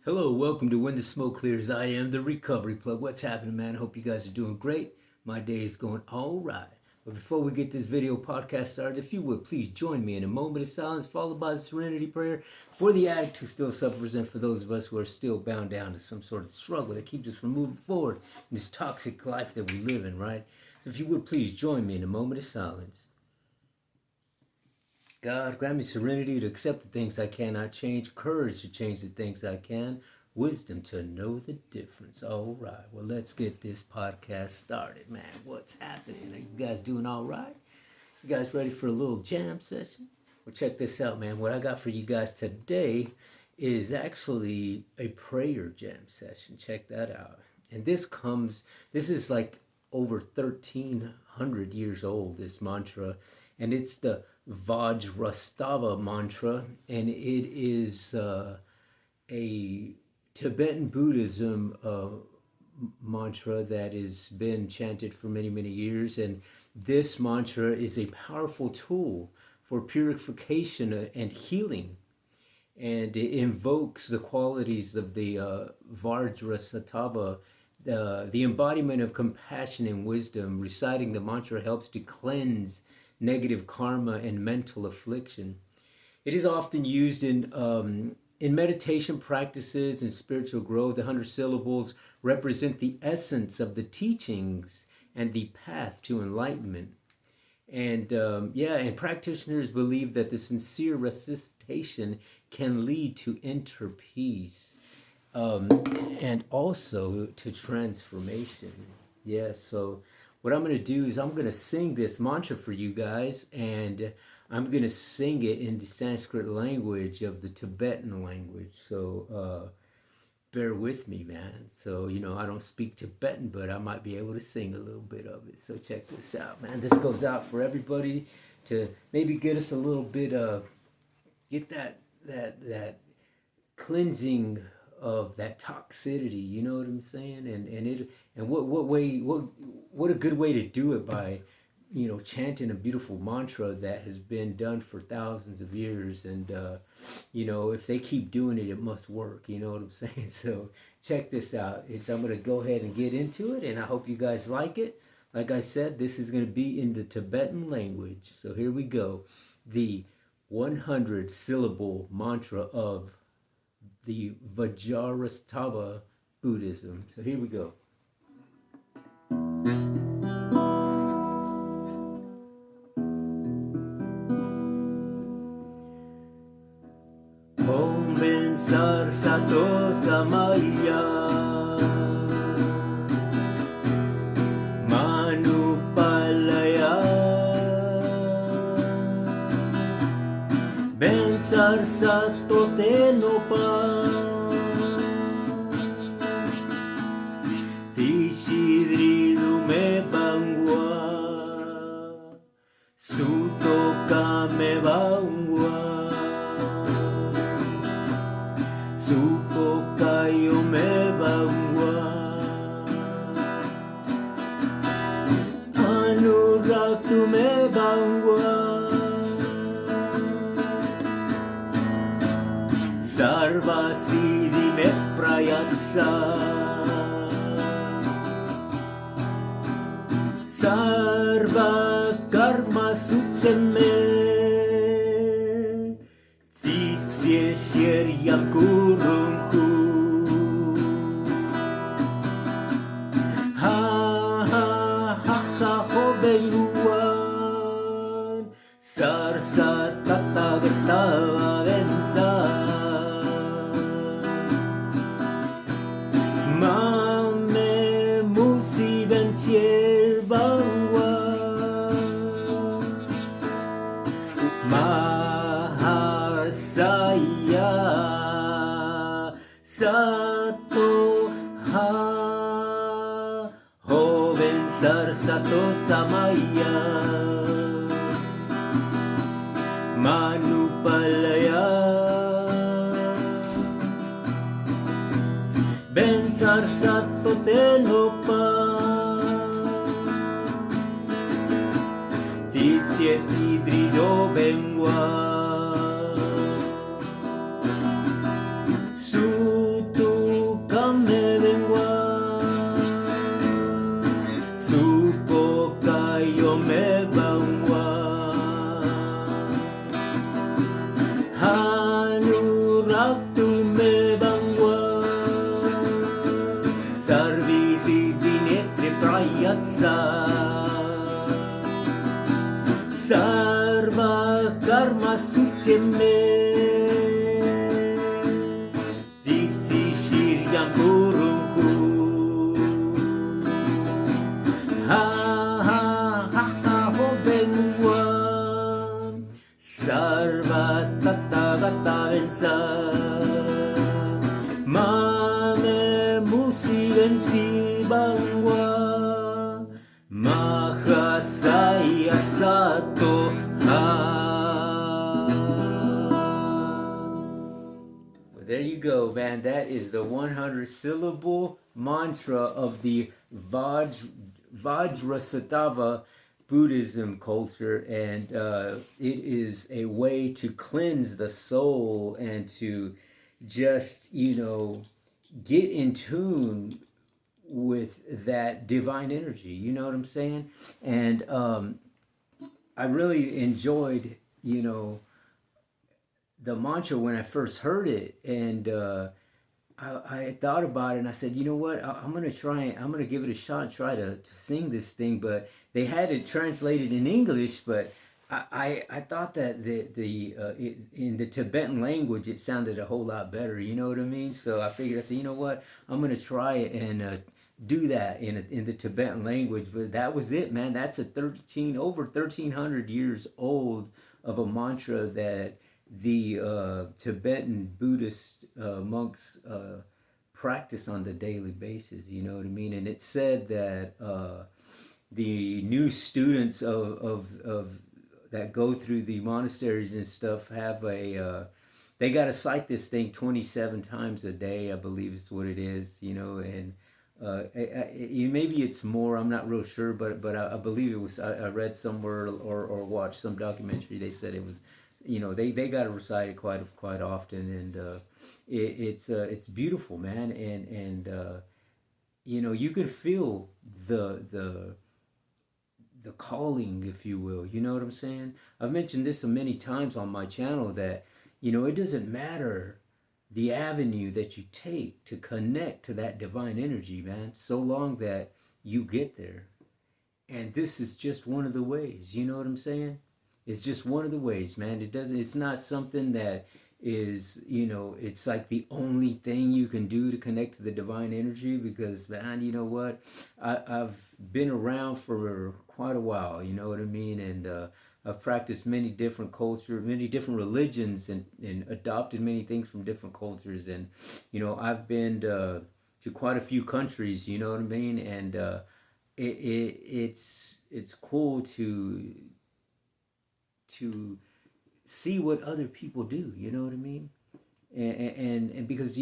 Hello, welcome to When the Smoke Clears. I am the Recovery Plug. What's happening, man? Hope you guys are doing great. My day is going all right. But before we get this video podcast started, if you would please join me in a moment of silence, followed by the Serenity Prayer for the addict who still suffers and for those of us who are still bound down to some sort of struggle that keeps us from moving forward in this toxic life that we live in, right? So if you would please join me in a moment of silence. God, grant me serenity to accept the things I cannot change, courage to change the things I can, wisdom to know the difference. All right, well, let's get this podcast started, man. What's happening? Are you guys doing all right? You guys ready for a little jam session? Well, check this out, man. What I got for you guys today is actually a prayer jam session. Check that out. And this is like over 1,300 years old, this mantra. And it's the vajrasattva mantra, and it is a Tibetan Buddhism mantra that has been chanted for many, many years. And this mantra is a powerful tool for purification and healing. And it invokes the qualities of the vajrasattva, the embodiment of compassion and wisdom. Reciting the mantra helps to cleanse negative karma and mental affliction. It is often used in meditation practices and spiritual growth. The 100 syllables represent the essence of the teachings and the path to enlightenment. And and practitioners believe that the sincere recitation can lead to inner peace and also to transformation. So what I'm going to do is I'm going to sing this mantra for you guys, and I'm going to sing it in the Sanskrit language of the Tibetan language. So bear with me, man. So, I don't speak Tibetan, but I might be able to sing a little bit of it. So check this out, man. This goes out for everybody to maybe get us a little bit of, get that cleansing of that toxicity, you know what I'm saying? And what a good way to do it by, chanting a beautiful mantra that has been done for thousands of years. And if they keep doing it, it must work, you know what I'm saying? So check this out. I'm going to go ahead and get into it, and I hope you guys like it. Like I said, this is going to be in the Tibetan language. So here we go. The 100 syllable mantra of the Vajrasattva Buddhism. So here we go. Om vajrasattva samaya manupalaya vajrasattva tenopa tisidridu me bangwa sutoka me bangwa supokayo me bangwa anuratu me bangwa sarva siddhi me prayatsa sarva karma suchen me tsitsye shirya kurumhu ha ha ha ha ho beluan sarsa tathagata vensa mame musi vencier bangwa mahasaya sato ha hoven sarsato samaya manupalaya ben sarsato tenopa titsye drido benwa sutu waktu me bangwa sarvi siddhi netre prayatsa sarva karma suceme titsi shiryam kurungku ha ha ha ha ho bengwa sarva tattagata vensa mame musi vensi bangwa mahasaya sato ha. Well, there you go, man. That is the 100 syllable mantra of the vajrasattva Buddhism culture, and it is a way to cleanse the soul and to just, get in tune with that divine energy. You know what I'm saying? And I really enjoyed, the mantra when I first heard it, and I thought about it, and I said, you know what, I'm going to give it a shot and try to sing this thing. But they had it translated in English, but I thought that in the Tibetan language it sounded a whole lot better, you know what I mean? So I figured, I said, you know what, I'm going to try it and do that in the Tibetan language. But that was it, man. That's over 1,300 years old of a mantra that the Tibetan Buddhist monks practice on the daily basis, you know what I mean? And it said that the new students of that go through the monasteries and stuff have they got to cite this thing 27 times a day, I believe is what it is, and maybe it's more, I'm not real sure, but I believe it was, I read somewhere or watched some documentary, they said it was, they got to recite it quite often, and it's beautiful, man, and you can feel the calling, if you will. You know what I'm saying? I've mentioned this so many times on my channel that it doesn't matter the avenue that you take to connect to that divine energy, man, so long that you get there. And this is just one of the ways. You know what I'm saying? It's just one of the ways, man. It's not something that is, it's like the only thing you can do to connect to the divine energy, because, man, you know what? I've been around for quite a while, you know what I mean? And I've practiced many different cultures, many different religions, and adopted many things from different cultures. And, I've been to quite a few countries, you know what I mean? And it's cool to see what other people do, you know what I mean? And because,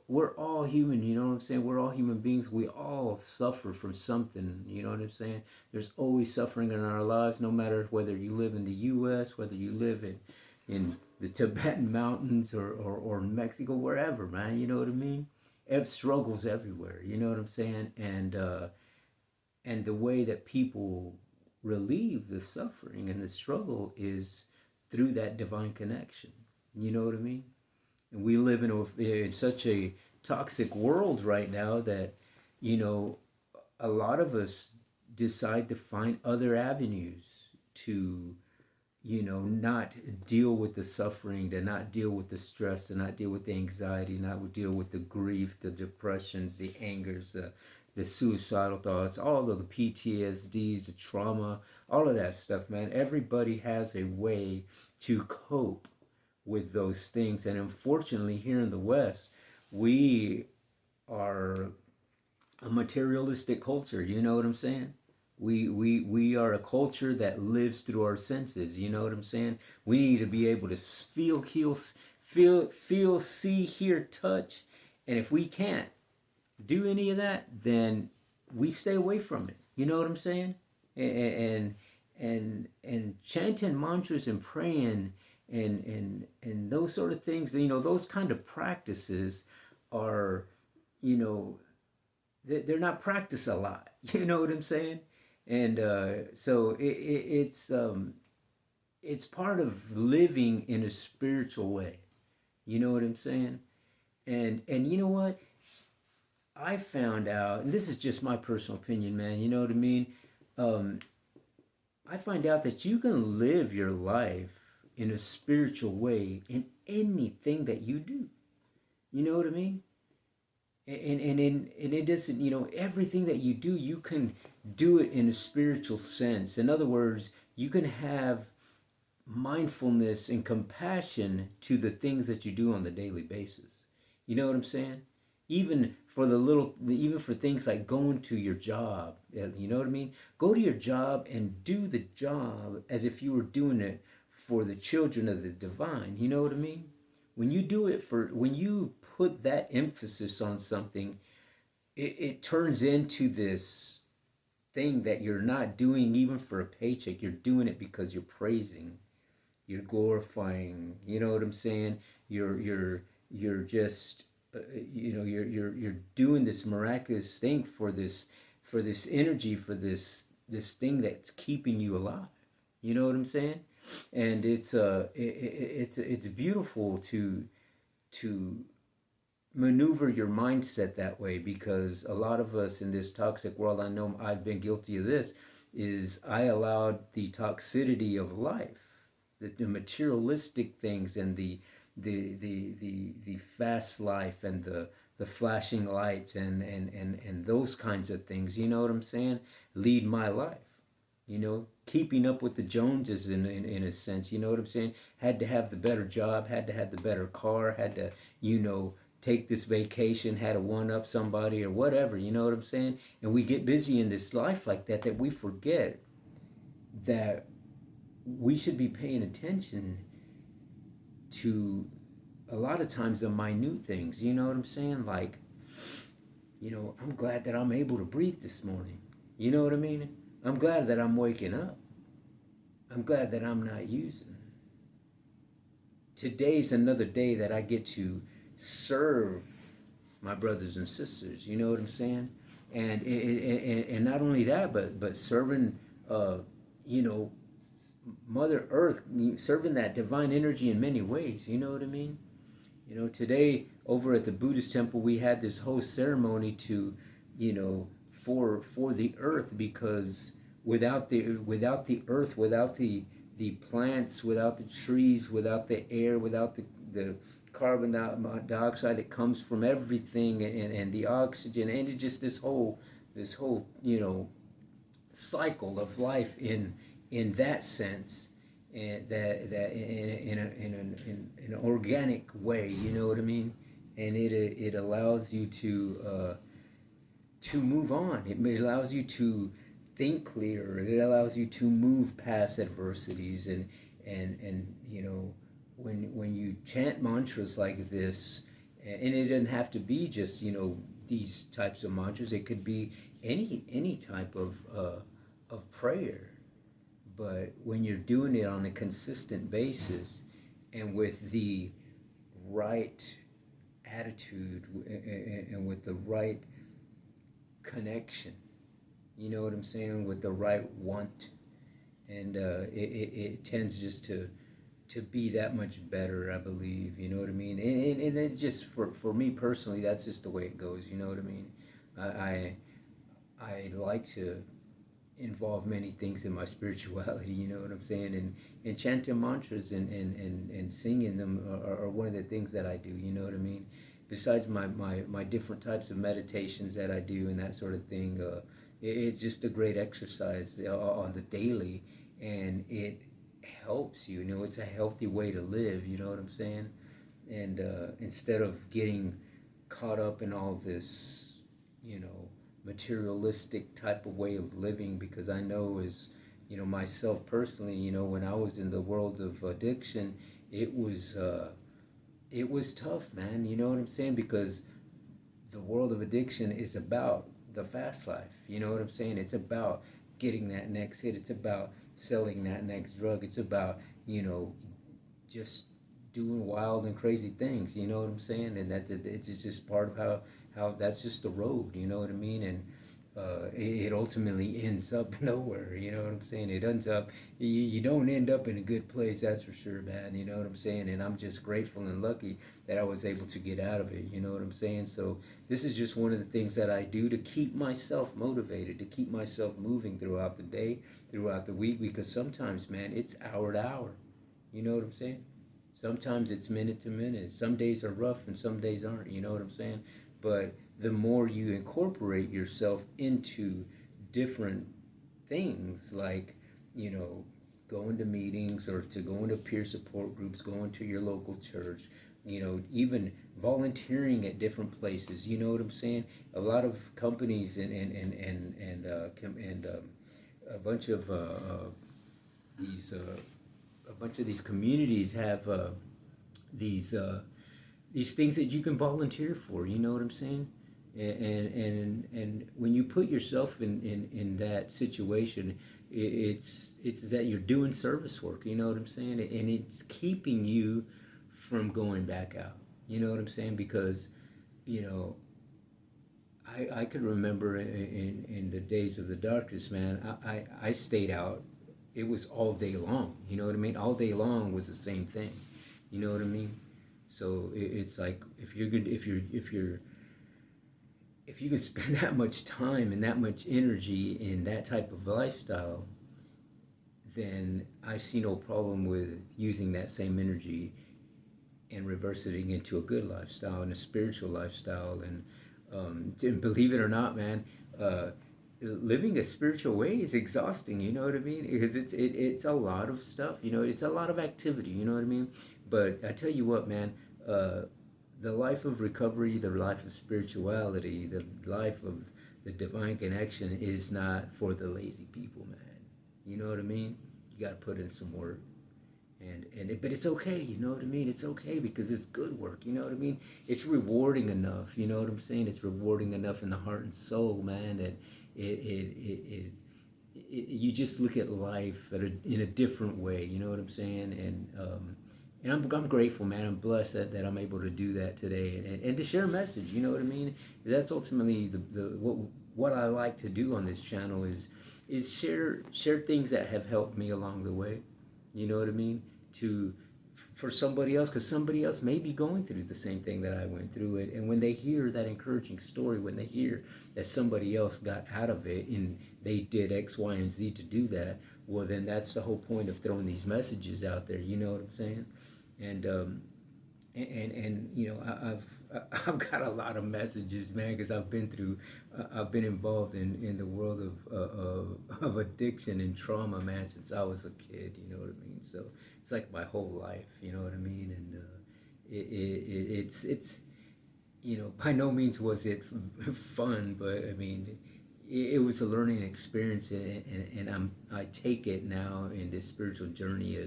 we're all human, you know what I'm saying? We're all human beings. We all suffer from something, you know what I'm saying? There's always suffering in our lives, no matter whether you live in the U.S., whether you live in the Tibetan mountains or Mexico, wherever, man, you know what I mean? Struggles everywhere, you know what I'm saying? And the way that people relieve the suffering and the struggle is through that divine connection. You know what I mean? And we live in such a toxic world right now that, a lot of us decide to find other avenues to, not deal with the suffering, to not deal with the stress, to not deal with the anxiety, not deal with the grief, the depressions, the angers, the suicidal thoughts, all of the PTSDs, the trauma, all of that stuff, man. Everybody has a way to cope with those things. And unfortunately, here in the West, we are a materialistic culture. You know what I'm saying? We are a culture that lives through our senses. You know what I'm saying? We need to be able to feel, see, hear, touch. And if we can't do any of that, then we stay away from it. You know what I'm saying? And chanting mantras and praying and those sort of things, those kind of practices are, they're not practiced a lot. You know what I'm saying? And so it's part of living in a spiritual way. You know what I'm saying? And you know what? I found out, and this is just my personal opinion, man. You know what I mean? Um, I find out that you can live your life in a spiritual way in anything that you do. You know what I mean? And it doesn't, everything that you do, you can do it in a spiritual sense. In other words, you can have mindfulness and compassion to the things that you do on the daily basis. You know what I'm saying? Even for things like going to your job, you know what I mean? Go to your job and do the job as if you were doing it for the children of the divine. You know what I mean? When you put that emphasis on something, it turns into this thing that you're not doing even for a paycheck. You're doing it because you're praising, you're glorifying. You know what I'm saying? You're just you're doing this miraculous thing for this energy, for this thing that's keeping you alive. You know what I'm saying? And it's beautiful to maneuver your mindset that way, because a lot of us in this toxic world, I know I've been guilty of this, is I allowed the toxicity of life, the materialistic things, and the fast life, and the flashing lights, and those kinds of things, you know what I'm saying, lead my life. Keeping up with the Joneses in a sense, you know what I'm saying? Had to have the better job, had to have the better car, had to, take this vacation, had to one up somebody or whatever, you know what I'm saying? And we get busy in this life like that, that we forget that we should be paying attention to a lot of times the minute things, you know what I'm saying? Like, I'm glad that I'm able to breathe this morning. You know what I mean? I'm glad that I'm waking up. I'm glad that I'm not using. Today's another day that I get to serve my brothers and sisters. You know what I'm saying? And not only that, but serving, you know, Mother Earth, serving that divine energy in many ways. You know what I mean? Today over at the Buddhist temple, we had this whole ceremony to, you know, for the earth, because without the earth, without the plants, without the trees, without the air, without the carbon dioxide that comes from everything, and the oxygen, and it's just this whole cycle of life in that sense, and that in an organic way, you know what I mean, and it allows you to move on. It allows you to think clearer. It allows you to move past adversities, and when you chant mantras like this, and it doesn't have to be just these types of mantras. It could be any type of prayer, but when you're doing it on a consistent basis and with the right attitude, and with the right connection, you know what I'm saying, with the right want, and it tends just to be that much better, I believe. You know what I mean? And it just, for me personally, that's just the way it goes. You know what I mean? I I like to involve many things in my spirituality, you know what I'm saying? And chanting mantras and singing them are one of the things that I do, you know what I mean? Besides my different types of meditations that I do and that sort of thing, it's just a great exercise on the daily, and it helps you, it's a healthy way to live, you know what I'm saying? And instead of getting caught up in all this, materialistic type of way of living, because I know, as myself personally, when I was in the world of addiction, it was tough, man. You know what I'm saying? Because the world of addiction is about the fast life. You know what I'm saying? It's about getting that next hit. It's about selling that next drug. It's about just doing wild and crazy things. You know what I'm saying? And that it's just part of how that's just the road. You know what I mean? And it ultimately ends up nowhere. You know what I'm saying? It ends up, you don't end up in a good place, that's for sure, man. You know what I'm saying? And I'm just grateful and lucky that I was able to get out of it. You know what I'm saying? So this is just one of the things that I do to keep myself motivated, to keep myself moving throughout the day, throughout the week, because sometimes, man, it's hour to hour. You know what I'm saying? Sometimes it's minute to minute. Some days are rough and some days aren't. You know what I'm saying? But the more you incorporate yourself into different things, like, you know, going to meetings or to going to peer support groups, going to your local church, you know, even volunteering at different places. You know what I'm saying? A lot of companies and a bunch of these a bunch of these communities have these these things that you can volunteer for. You know what I'm saying? And when you put yourself in that situation, it's that you're doing service work. You know what I'm saying? And it's keeping you from going back out. You know what I'm saying? Because, you know, I could remember in the days of the darkness, man. I stayed out. It was all day long. You know what I mean? All day long was the same thing. You know what I mean? So it's like if you're good, if you can spend that much time and that much energy in that type of lifestyle, then I see no problem with using that same energy and reversing it into a good lifestyle and a spiritual lifestyle. And believe it or not, man, living a spiritual way is exhausting. You know what I mean? Because it's a lot of stuff. You know, it's a lot of activity. You know what I mean? But I tell you what, man. The life of recovery, the life of spirituality, the life of the divine connection is not for the lazy people, man. You know what I mean? You got to put in some work, but it's okay. You know what I mean? It's okay because it's good work. You know what I mean? It's rewarding enough. You know what I'm saying? It's rewarding enough in the heart and soul, man. That you just look at life in a different way. You know what I'm saying? And I'm grateful, man. I'm blessed that I'm able to do that today and to share a message. You know what I mean? That's ultimately what I like to do on this channel is share things that have helped me along the way. You know what I mean? To For somebody else, because somebody else may be going through the same thing that I went through it. And when they hear that encouraging story, when they hear that somebody else got out of it and they did X, Y, and Z to do that, well, then that's the whole point of throwing these messages out there. You know what I'm saying? And you know, I've got a lot of messages, man, because I've been involved in the world of addiction and trauma, man, since I was a kid. You know what I mean? So it's like my whole life. You know what I mean? And it's you know, by no means was it fun, but I mean, it was a learning experience, and I take it now in this spiritual journey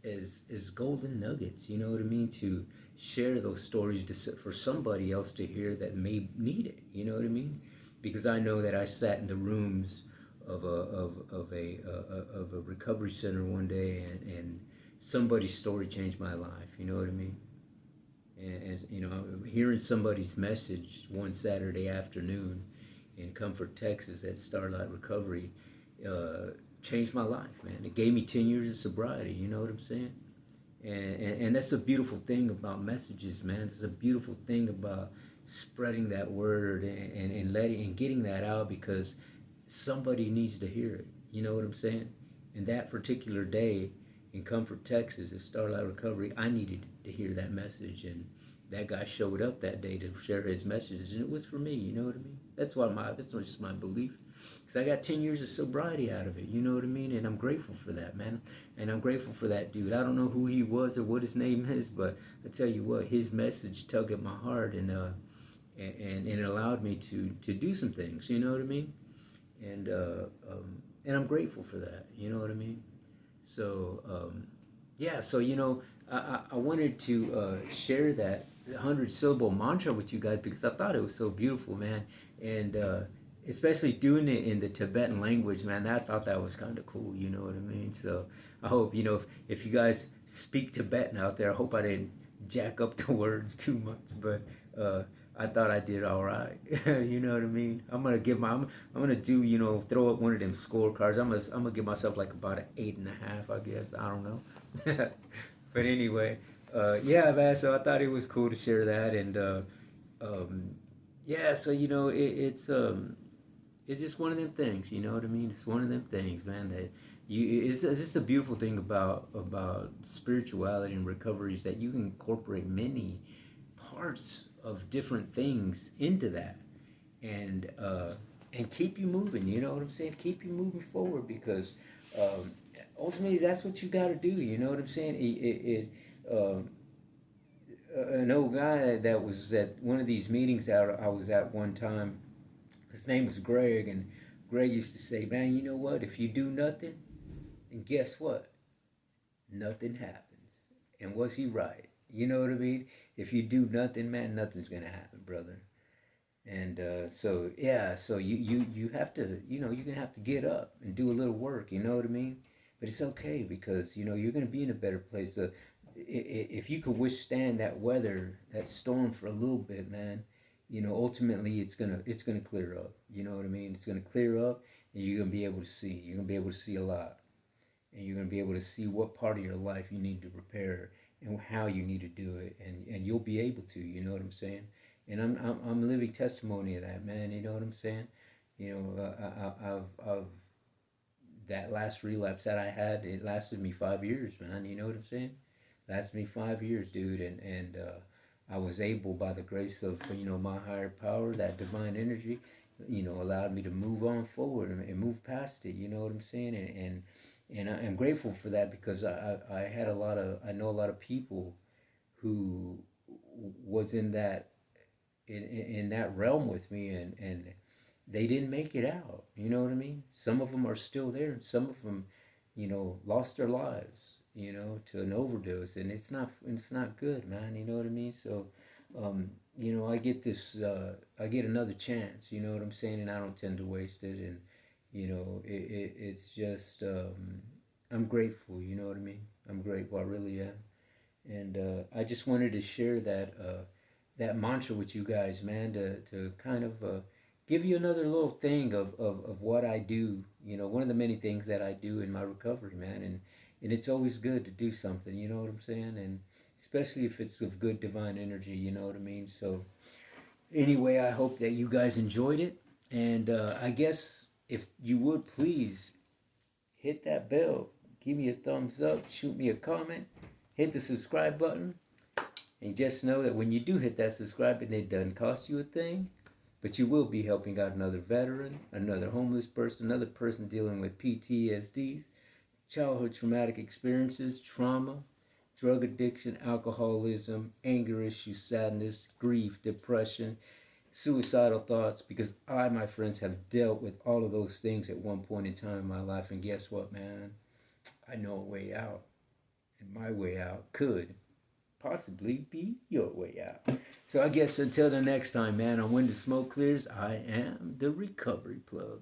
as golden nuggets. You know what I mean? To share those stories for somebody else to hear that may need it. You know what I mean? Because I know that I sat in the rooms of a recovery center one day, and somebody's story changed my life. You know what I mean? And you know, hearing somebody's message one Saturday afternoon in Comfort, Texas, at Starlight Recovery, changed my life, man. It gave me 10 years of sobriety. You know what I'm saying? And that's a beautiful thing about messages, man. It's a beautiful thing about spreading that word and letting and getting that out, because somebody needs to hear it. You know what I'm saying? And that particular day in Comfort, Texas, at Starlight Recovery, I needed to hear that message, and that guy showed up that day to share his messages, and it was for me. You know what I mean? That's just my belief. Because I got 10 years of sobriety out of it, you know what I mean? And I'm grateful for that, man. And I'm grateful for that dude. I don't know who he was or what his name is, but I tell you what, his message tugged at my heart, and it allowed me to do some things, you know what I mean? And I'm grateful for that, you know what I mean? So, yeah, so, you know, I wanted to share that 100-syllable mantra with you guys because I thought it was so beautiful, man. And especially doing it in the Tibetan language, man, I thought that was kind of cool, you know what I mean? So I hope, you know, if you guys speak Tibetan out there, I hope I didn't jack up the words too much, but I thought I did all right. You know what I mean? I'm gonna do, throw up one of them scorecards. I'm gonna give myself like about an 8.5, I guess. I don't know. But anyway, yeah, man. So I thought it was cool to share that, and um, yeah. So it's just one of them things. You know what I mean? It's one of them things, man. That it's just a beautiful thing about spirituality and recovery is that you can incorporate many parts of different things into that, and keep you moving. You know what I'm saying? Keep you moving forward because um, ultimately that's what you got to do. You know what I'm saying? An old guy that was at one of these meetings out I was at one time. His name was Greg, and Greg used to say, "Man, you know what? If you do nothing, and guess what? Nothing happens." And was he right? You know what I mean? If you do nothing, man, nothing's gonna happen, brother. And so yeah, so you have to, you're gonna have to get up and do a little work. You know what I mean? But it's okay because you're gonna be in a better place. If you can withstand that weather, that storm for a little bit, man, ultimately it's gonna clear up. You know what I mean? It's gonna clear up, and you're gonna be able to see. You're gonna be able to see a lot, and you're going to be able to see what part of your life you need to repair and how you need to do it, and you'll be able to. You know what I'm saying? And I'm living testimony of that, man. You know what I'm saying? I've that last relapse that I had, it lasted me 5 years, man. You know what I'm saying? Lasted me 5 years, dude, and I was able, by the grace of my higher power, that divine energy, allowed me to move on forward and move past it. You know what I'm saying? And I am grateful for that because I know a lot of people who was in that realm with me, and they didn't make it out. You know what I mean? Some of them are still there, and some of them, lost their lives, to an overdose, and it's not good, man. You know what I mean? So, I get another chance. You know what I'm saying? And I don't tend to waste it, and it's just I'm grateful. You know what I mean? I'm grateful. I really am, and I just wanted to share that mantra with you guys, man, to kind of give you another little thing of what I do. One of the many things that I do in my recovery, man, and it's always good to do something. You know what I'm saying? And especially if it's of good divine energy. You know what I mean? So anyway, I hope that you guys enjoyed it, and I guess if you would please hit that bell, give me a thumbs up, shoot me a comment, hit the subscribe button, and just know that when you do hit that subscribe button, it doesn't cost you a thing, but you will be helping out another veteran, another homeless person, another person dealing with PTSDs, childhood traumatic experiences, trauma, drug addiction, alcoholism, anger issues, sadness, grief, depression, suicidal thoughts, because I, my friends, have dealt with all of those things at one point in time in my life. And guess what, man? I know a way out. And my way out could possibly be your way out. So I guess until the next time, man, on When the Smoke Clears, I am the Recovery Plug.